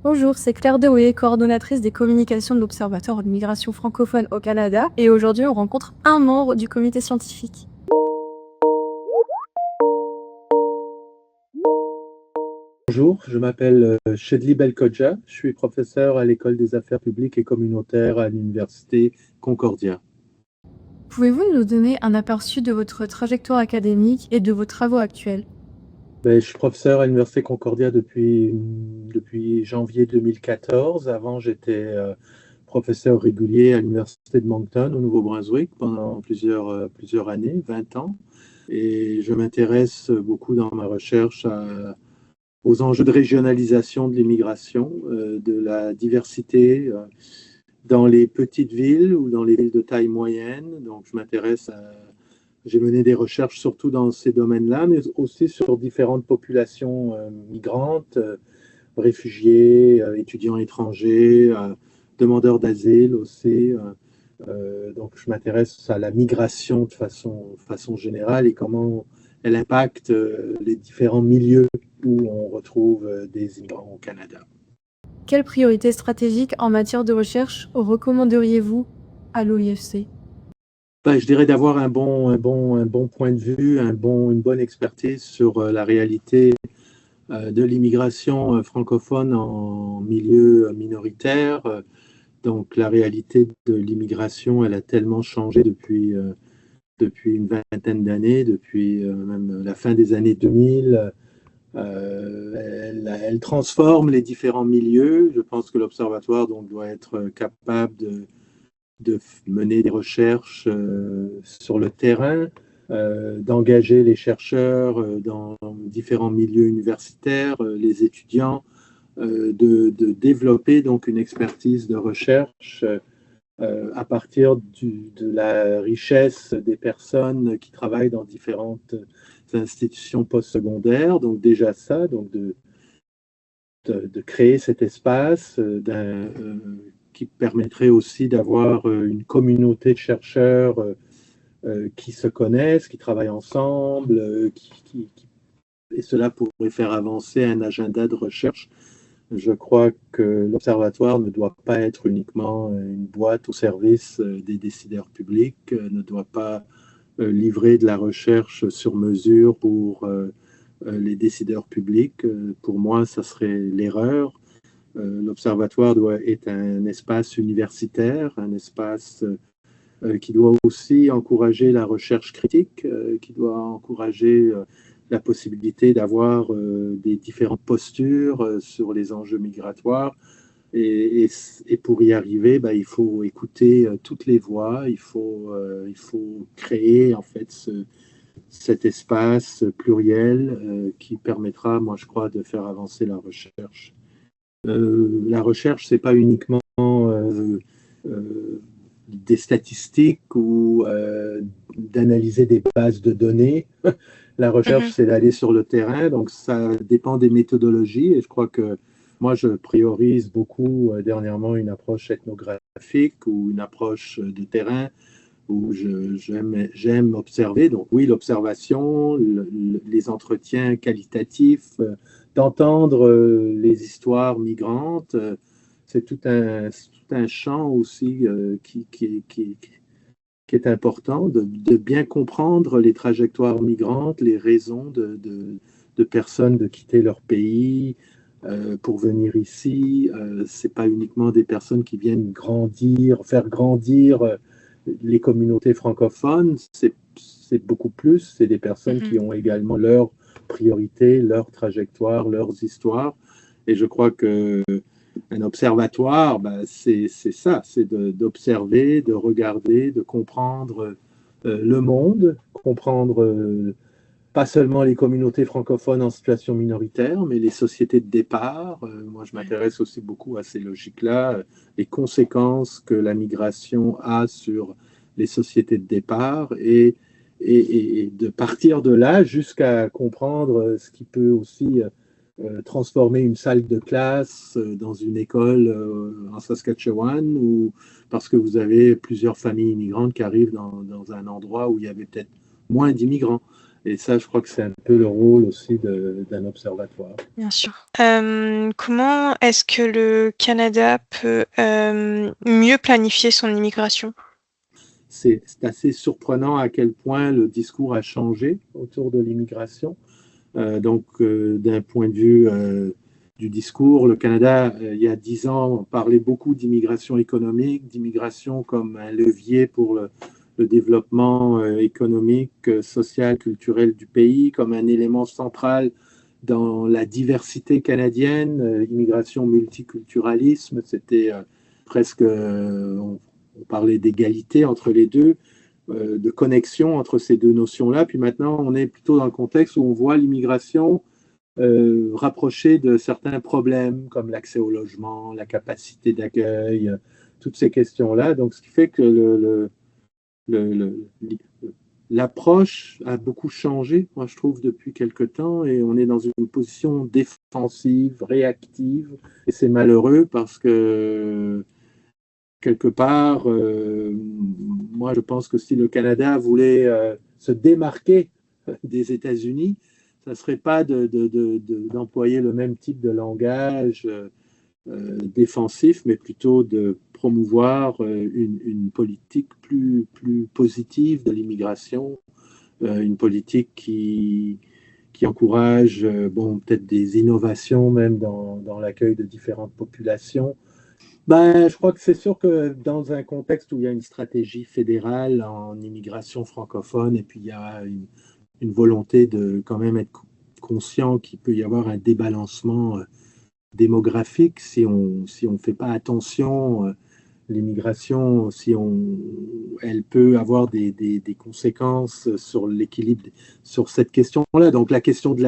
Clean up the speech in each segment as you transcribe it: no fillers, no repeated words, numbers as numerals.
Bonjour, c'est Claire Dewey, coordonnatrice des communications de l'Observatoire de migration francophone au Canada, et aujourd'hui on rencontre un membre du comité scientifique. Bonjour, je m'appelle Shedly Belkodja, je suis professeur à l'École des affaires publiques et communautaires à l'Université Concordia. Pouvez-vous nous donner un aperçu de votre trajectoire académique et de vos travaux actuels? Je suis professeur à l'Université Concordia depuis janvier 2014. Avant, j'étais professeur régulier à l'Université de Moncton, au Nouveau-Brunswick, pendant plusieurs années, 20 ans. Et je m'intéresse beaucoup dans ma recherche aux enjeux de régionalisation de l'immigration, de la diversité dans les petites villes ou dans les villes de taille moyenne. Donc, j'ai mené des recherches surtout dans ces domaines-là, mais aussi sur différentes populations migrantes, réfugiés, étudiants étrangers, demandeurs d'asile aussi. Donc, je m'intéresse à la migration de façon générale et comment elle impacte les différents milieux où on retrouve des immigrants au Canada. Quelles priorités stratégiques en matière de recherche recommanderiez-vous à l'OIFC? Je dirais d'avoir un bon point de vue, une bonne expertise sur la réalité de l'immigration francophone en milieu minoritaire. Donc la réalité de l'immigration, elle a tellement changé depuis une vingtaine d'années, depuis même la fin des années 2000. Elle transforme les différents milieux. Je pense que l'Observatoire donc doit être capable de mener des recherches sur le terrain, d'engager les chercheurs dans différents milieux universitaires, les étudiants, de développer donc une expertise de recherche à partir de la richesse des personnes qui travaillent dans différentes institutions postsecondaires. Donc déjà ça, donc de créer cet espace qui permettrait aussi d'avoir une communauté de chercheurs qui se connaissent, qui travaillent ensemble, et cela pourrait faire avancer un agenda de recherche. Je crois que l'Observatoire ne doit pas être uniquement une boîte au service des décideurs publics, ne doit pas livrer de la recherche sur mesure pour les décideurs publics. Pour moi, ça serait l'erreur. L'Observatoire est un espace universitaire, un espace qui doit aussi encourager la recherche critique, qui doit encourager la possibilité d'avoir des différentes postures sur les enjeux migratoires. Et pour y arriver, il faut écouter toutes les voix, il faut créer en fait cet espace pluriel qui permettra, moi je crois, de faire avancer la recherche. La recherche, c'est pas uniquement des statistiques ou d'analyser des bases de données. La recherche, c'est d'aller sur le terrain, donc ça dépend des méthodologies et je crois que moi, je priorise beaucoup dernièrement une approche ethnographique ou une approche de terrain où j'aime observer. Donc oui, l'observation, les entretiens qualitatifs, d'entendre les histoires migrantes, c'est tout un champ aussi qui est important, de bien comprendre les trajectoires migrantes, les raisons de personnes de quitter leur pays pour venir ici. C'est pas uniquement des personnes qui viennent faire grandir les communautés francophones, c'est beaucoup plus, c'est des personnes qui ont également leurs priorités, leurs trajectoires, leurs histoires. Et je crois que un observatoire, c'est ça, c'est d'observer, de regarder, de comprendre le monde, comprendre pas seulement les communautés francophones en situation minoritaire, mais les sociétés de départ. Moi, je m'intéresse aussi beaucoup à ces logiques-là, les conséquences que la migration a sur les sociétés de départ et de partir de là jusqu'à comprendre ce qui peut aussi transformer une salle de classe dans une école en Saskatchewan ou parce que vous avez plusieurs familles immigrantes qui arrivent dans un endroit où il y avait peut-être moins d'immigrants. Et ça, je crois que c'est un peu le rôle aussi d'un observatoire. Bien sûr. Comment est-ce que le Canada peut mieux planifier son immigration? C'est assez surprenant à quel point le discours a changé autour de l'immigration. D'un point de vue du discours, le Canada, il y a 10 ans, parlait beaucoup d'immigration économique, d'immigration comme un levier pour le développement économique, social, culturel du pays, comme un élément central dans la diversité canadienne, immigration, multiculturalisme, c'était presque, on parlait d'égalité entre les deux, de connexion entre ces deux notions-là. Puis maintenant, on est plutôt dans le contexte où on voit l'immigration rapprochée de certains problèmes comme l'accès au logement, la capacité d'accueil, toutes ces questions-là. Donc, ce qui fait que l'approche a beaucoup changé, moi je trouve, depuis quelque temps, et on est dans une position défensive, réactive, et c'est malheureux parce que quelque part, moi je pense que si le Canada voulait se démarquer des États-Unis, ça ne serait pas d'employer le même type de langage défensif, mais plutôt de promouvoir une politique plus positive de l'immigration, une politique qui encourage peut-être des innovations même dans l'accueil de différentes populations. Je crois que c'est sûr que dans un contexte où il y a une stratégie fédérale en immigration francophone et puis il y a une volonté de quand même être conscient qu'il peut y avoir un débalancement démographique si on fait pas attention, l'immigration, elle peut avoir des conséquences sur l'équilibre, sur cette question-là. Donc la question de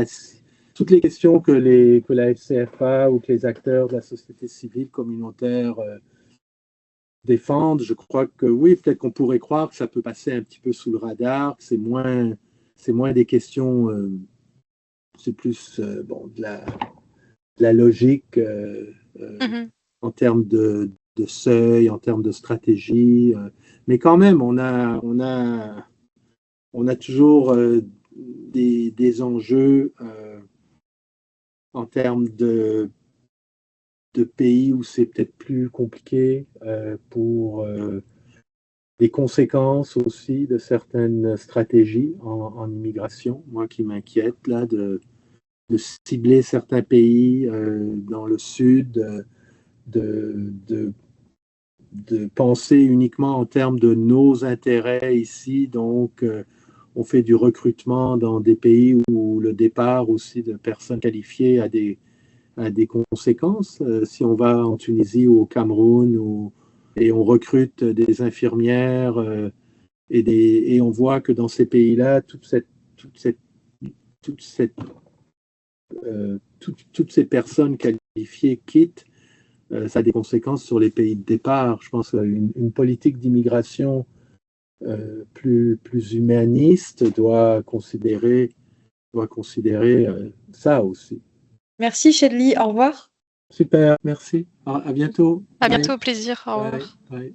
toutes les questions que la FCFA ou que les acteurs de la société civile communautaire défendent, je crois que oui, peut-être qu'on pourrait croire que ça peut passer un petit peu sous le radar, que c'est moins des questions, c'est plus de la logique en termes de seuil, en termes de stratégie, mais quand même, on a toujours des enjeux en termes de pays où c'est peut-être plus compliqué pour des conséquences aussi de certaines stratégies en immigration. Moi qui m'inquiète là de cibler certains pays dans le sud, de penser uniquement en termes de nos intérêts ici. Donc, on fait du recrutement dans des pays où le départ aussi de personnes qualifiées a des conséquences. Si on va en Tunisie ou au Cameroun et on recrute des infirmières et on voit que dans ces pays-là, toutes ces personnes qualifiées quittent, ça a des conséquences sur les pays de départ. Je pense qu'une politique d'immigration plus humaniste doit considérer ça aussi. Merci Shedley, au revoir. Super, merci. À bientôt. À bientôt, au plaisir, au revoir. Bye.